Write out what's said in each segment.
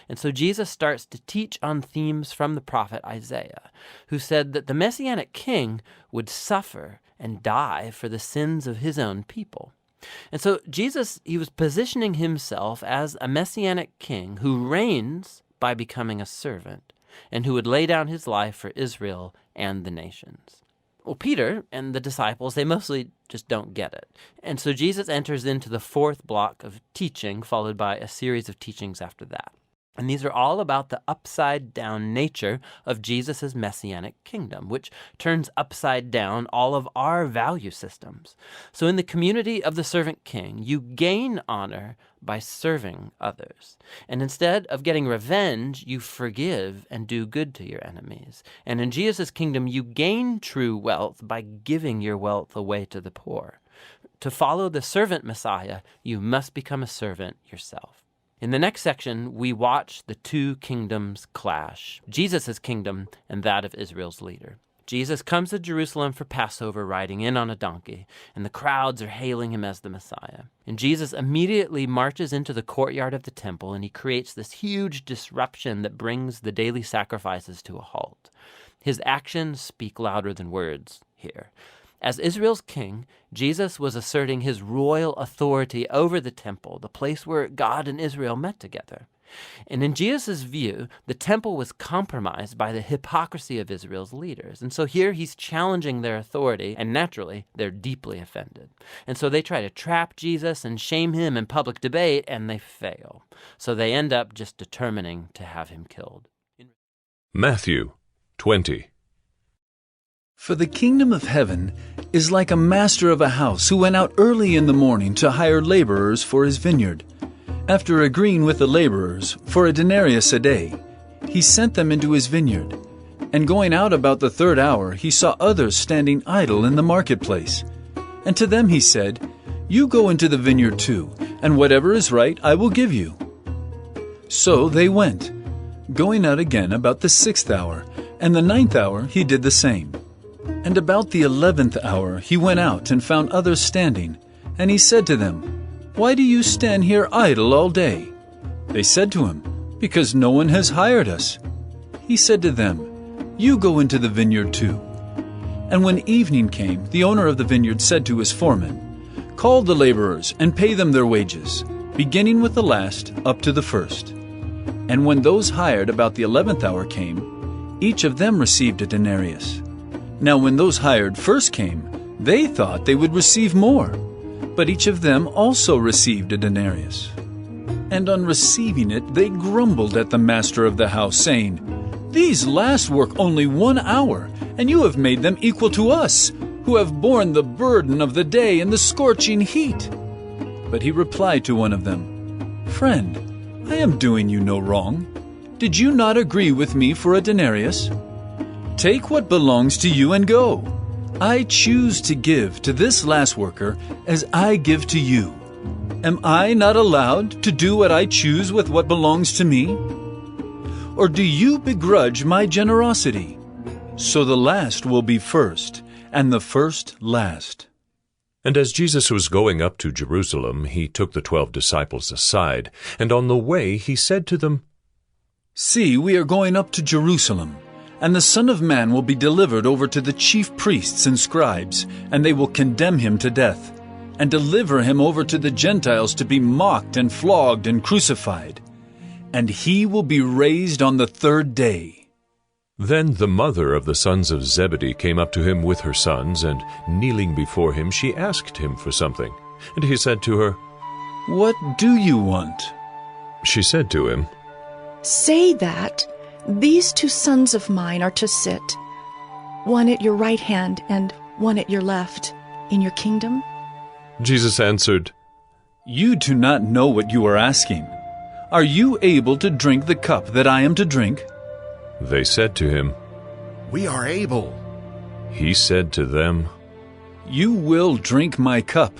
And so Jesus starts to teach on themes from the prophet Isaiah, who said that the Messianic king would suffer and die for the sins of his own people. And so Jesus, he was positioning himself as a Messianic king who reigns by becoming a servant and who would lay down his life for Israel and the nations. Well, Peter and the disciples, they mostly just don't get it. And so Jesus enters into the fourth block of teaching, followed by a series of teachings after that. And these are all about the upside-down nature of Jesus' messianic kingdom, which turns upside down all of our value systems. So in the community of the servant king, you gain honor by serving others. And instead of getting revenge, you forgive and do good to your enemies. And in Jesus' kingdom, you gain true wealth by giving your wealth away to the poor. To follow the servant Messiah, you must become a servant yourself. In the next section, we watch the two kingdoms clash, Jesus' kingdom and that of Israel's leader. Jesus comes to Jerusalem for Passover riding in on a donkey, and the crowds are hailing him as the Messiah. And Jesus immediately marches into the courtyard of the temple, and he creates this huge disruption that brings the daily sacrifices to a halt. His actions speak louder than words here. As Israel's king, Jesus was asserting his royal authority over the temple, the place where God and Israel met together. And in Jesus' view, the temple was compromised by the hypocrisy of Israel's leaders. And so here he's challenging their authority, and naturally, they're deeply offended. And so they try to trap Jesus and shame him in public debate, and they fail. So they end up just determining to have him killed. Matthew 20. For the kingdom of heaven is like a master of a house who went out early in the morning to hire laborers for his vineyard. After agreeing with the laborers for a denarius a day, he sent them into his vineyard. And going out about the third hour, he saw others standing idle in the marketplace. And to them he said, "You go into the vineyard too, and whatever is right I will give you." So they went, going out again about the 6th hour, and the 9th hour he did the same. And about the 11th hour he went out and found others standing, and he said to them, "Why do you stand here idle all day?" They said to him, "Because no one has hired us." He said to them, "You go into the vineyard too." And when evening came, the owner of the vineyard said to his foreman, "Call the laborers and pay them their wages, beginning with the last up to the first." And when those hired about the 11th hour came, each of them received a denarius. Now when those hired first came, they thought they would receive more, but each of them also received a denarius. And on receiving it, they grumbled at the master of the house, saying, "These last work only 1 hour, and you have made them equal to us, who have borne the burden of the day and the scorching heat." But he replied to one of them, "Friend, I am doing you no wrong. Did you not agree with me for a denarius? Take what belongs to you and go. I choose to give to this last worker as I give to you. Am I not allowed to do what I choose with what belongs to me? Or do you begrudge my generosity? So the last will be first, and the first last." And as Jesus was going up to Jerusalem, he took the 12 disciples aside, and on the way he said to them, "See, we are going up to Jerusalem, and the Son of Man will be delivered over to the chief priests and scribes, and they will condemn him to death, and deliver him over to the Gentiles to be mocked and flogged and crucified. And he will be raised on the 3rd day." Then the mother of the sons of Zebedee came up to him with her sons, and kneeling before him, she asked him for something. And he said to her, "What do you want?" She said to him, "Say that these 2 sons of mine are to sit, one at your right hand and one at your left, in your kingdom." Jesus answered, "You do not know what you are asking. Are you able to drink the cup that I am to drink?" They said to him, "We are able." He said to them, "You will drink my cup,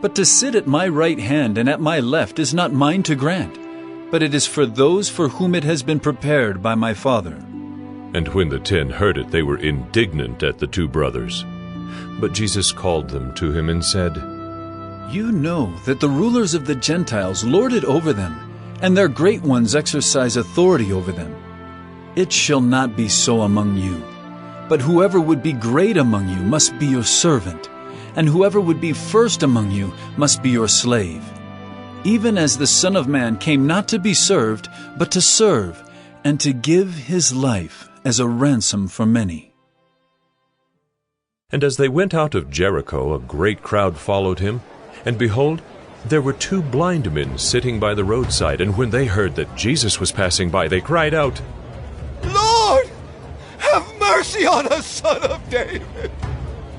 but to sit at my right hand and at my left is not mine to grant, but it is for those for whom it has been prepared by my Father." And when the 10 heard it, they were indignant at the 2 brothers. But Jesus called them to him and said, "You know that the rulers of the Gentiles lord it over them, and their great ones exercise authority over them. It shall not be so among you. But whoever would be great among you must be your servant, and whoever would be first among you must be your slave. Even as the Son of Man came not to be served, but to serve, and to give his life as a ransom for many. And as they went out of Jericho, a great crowd followed him. And behold, there were 2 blind men sitting by the roadside, and when they heard that Jesus was passing by, they cried out, Lord, have mercy on us, Son of David.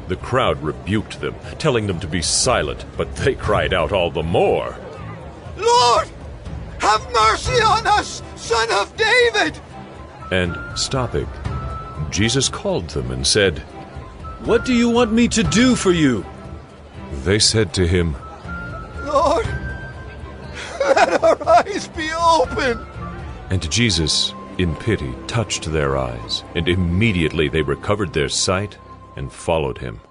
The crowd rebuked them, telling them to be silent, but they cried out all the more, Lord, have mercy on us, Son of David. And stopping, Jesus called them and said, What do you want me to do for you? They said to him, Lord, let our eyes be open. And Jesus, in pity, touched their eyes, and immediately they recovered their sight and followed him.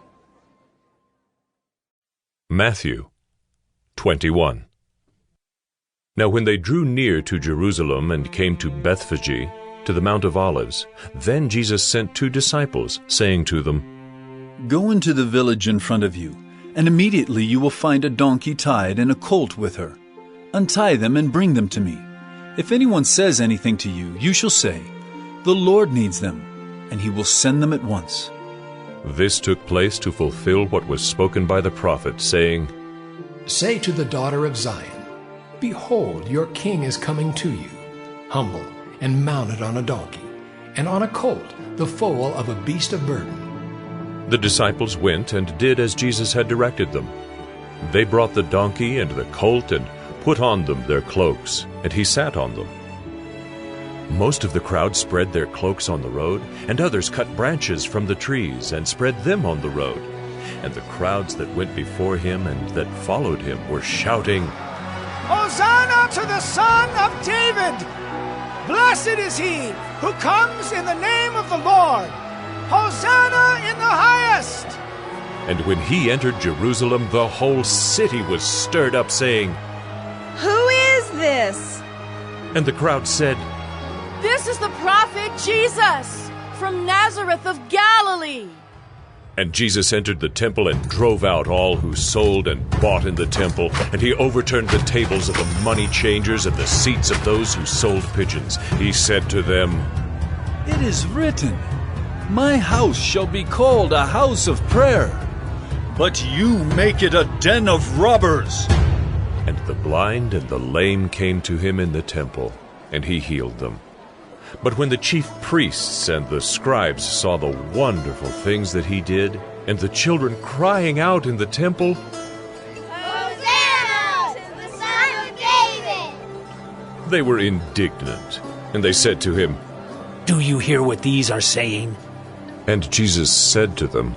Matthew 21. Now when they drew near to Jerusalem and came to Bethphage, to the Mount of Olives, then Jesus sent 2 disciples, saying to them, Go into the village in front of you, and immediately you will find a donkey tied and a colt with her. Untie them and bring them to me. If anyone says anything to you, you shall say, The Lord needs them, and he will send them at once. This took place to fulfill what was spoken by the prophet, saying, Say to the daughter of Zion, Behold, your king is coming to you, humble and mounted on a donkey, and on a colt, the foal of a beast of burden. The disciples went and did as Jesus had directed them. They brought the donkey and the colt and put on them their cloaks, and he sat on them. Most of the crowd spread their cloaks on the road, and others cut branches from the trees and spread them on the road. And the crowds that went before him and that followed him were shouting, Hosanna to the Son of David! Blessed is he who comes in the name of the Lord! Hosanna in the highest! And when he entered Jerusalem, the whole city was stirred up, saying, Who is this? And the crowd said, This is the prophet Jesus from Nazareth of Galilee. And Jesus entered the temple and drove out all who sold and bought in the temple, and he overturned the tables of the money changers and the seats of those who sold pigeons. He said to them, It is written, My house shall be called a house of prayer, but you make it a den of robbers. And the blind and the lame came to him in the temple, and he healed them. But when the chief priests and the scribes saw the wonderful things that he did, and the children crying out in the temple, Hosanna to the Son of David! they were indignant, and they said to him, Do you hear what these are saying? And Jesus said to them,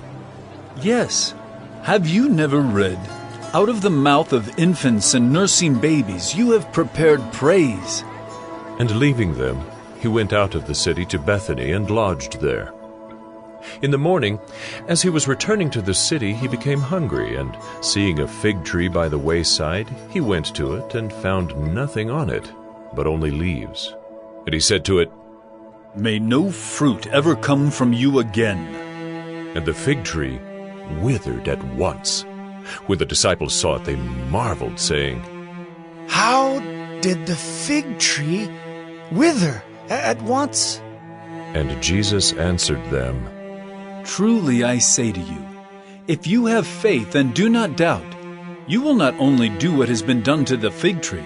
Yes. Have you never read, Out of the mouth of infants and nursing babies you have prepared praise? And leaving them, he went out of the city to Bethany and lodged there. In the morning, as he was returning to the city, he became hungry, and seeing a fig tree by the wayside, he went to it and found nothing on it, but only leaves. And he said to it, May no fruit ever come from you again. And the fig tree withered at once. When the disciples saw it, they marveled, saying, How did the fig tree wither at once? And Jesus answered them, Truly I say to you, if you have faith and do not doubt, you will not only do what has been done to the fig tree,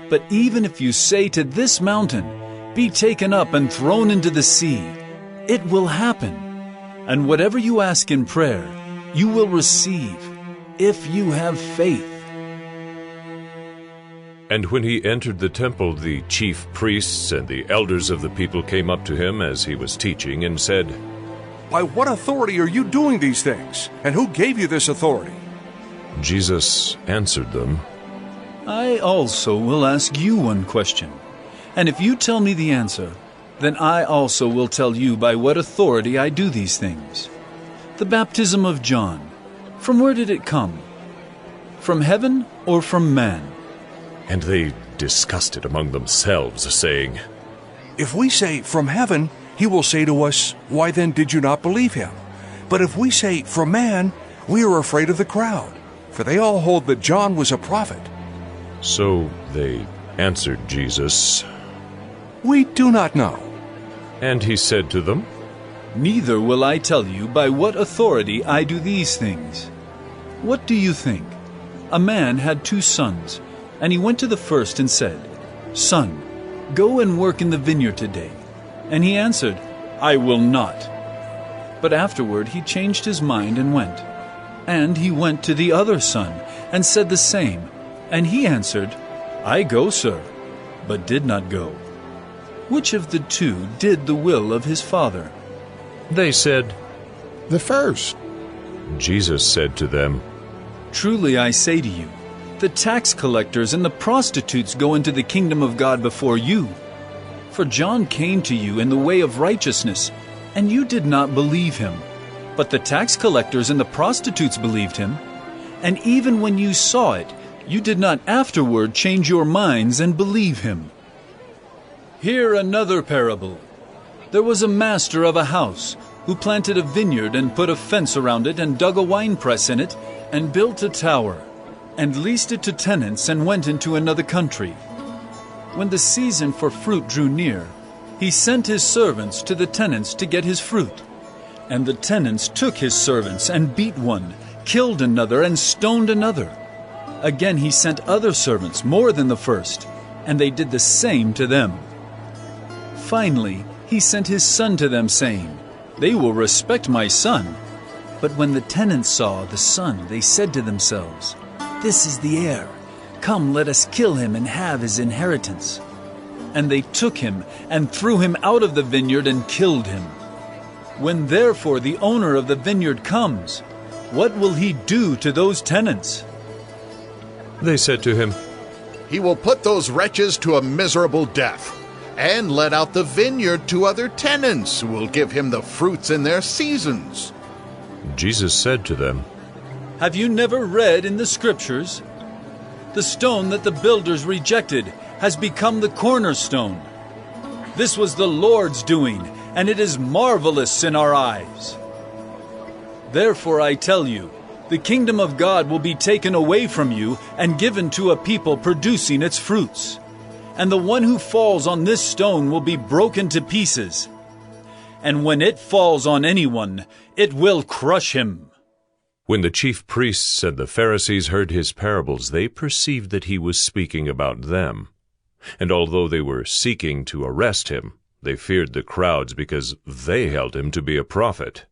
but even if you say to this mountain, Be taken up and thrown into the sea, it will happen. And whatever you ask in prayer, you will receive, if you have faith. And when he entered the temple, the chief priests and the elders of the people came up to him as he was teaching and said, By what authority are you doing these things? And who gave you this authority? Jesus answered them, I also will ask you one question, and if you tell me the answer, then I also will tell you by what authority I do these things. The baptism of John, from where did it come? From heaven or from man? And they discussed it among themselves, saying, If we say, from heaven, he will say to us, Why then did you not believe him? But if we say, from man, we are afraid of the crowd, for they all hold that John was a prophet. So they answered Jesus, We do not know. And he said to them, Neither will I tell you by what authority I do these things. What do you think? A man had 2 sons, and he went to the first and said, Son, go and work in the vineyard today. And he answered, I will not. But afterward he changed his mind and went. And he went to the other son, and said the same. And he answered, I go, sir, but did not go. Which of the 2 did the will of his father? They said, The first. Jesus said to them, Truly I say to you, the tax collectors and the prostitutes go into the kingdom of God before you. For John came to you in the way of righteousness, and you did not believe him. But the tax collectors and the prostitutes believed him. And even when you saw it, you did not afterward change your minds and believe him. Hear another parable. There was a master of a house who planted a vineyard and put a fence around it and dug a winepress in it and built a tower and leased it to tenants and went into another country. When the season for fruit drew near, he sent his servants to the tenants to get his fruit. And the tenants took his servants and beat one, killed another, and stoned another. Again he sent other servants, more than the first, and they did the same to them. Finally, he sent his son to them, saying, They will respect my son. But when the tenants saw the son, they said to themselves, This is the heir. Come, let us kill him and have his inheritance. And they took him and threw him out of the vineyard and killed him. When therefore the owner of the vineyard comes, what will he do to those tenants? They said to him, He will put those wretches to a miserable death, and let out the vineyard to other tenants who will give him the fruits in their seasons. Jesus said to them, Have you never read in the Scriptures? The stone that the builders rejected has become the cornerstone. This was the Lord's doing, and it is marvelous in our eyes. Therefore I tell you, the kingdom of God will be taken away from you and given to a people producing its fruits. And the one who falls on this stone will be broken to pieces. And when it falls on anyone, it will crush him. When the chief priests and the Pharisees heard his parables, they perceived that he was speaking about them. And although they were seeking to arrest him, they feared the crowds because they held him to be a prophet.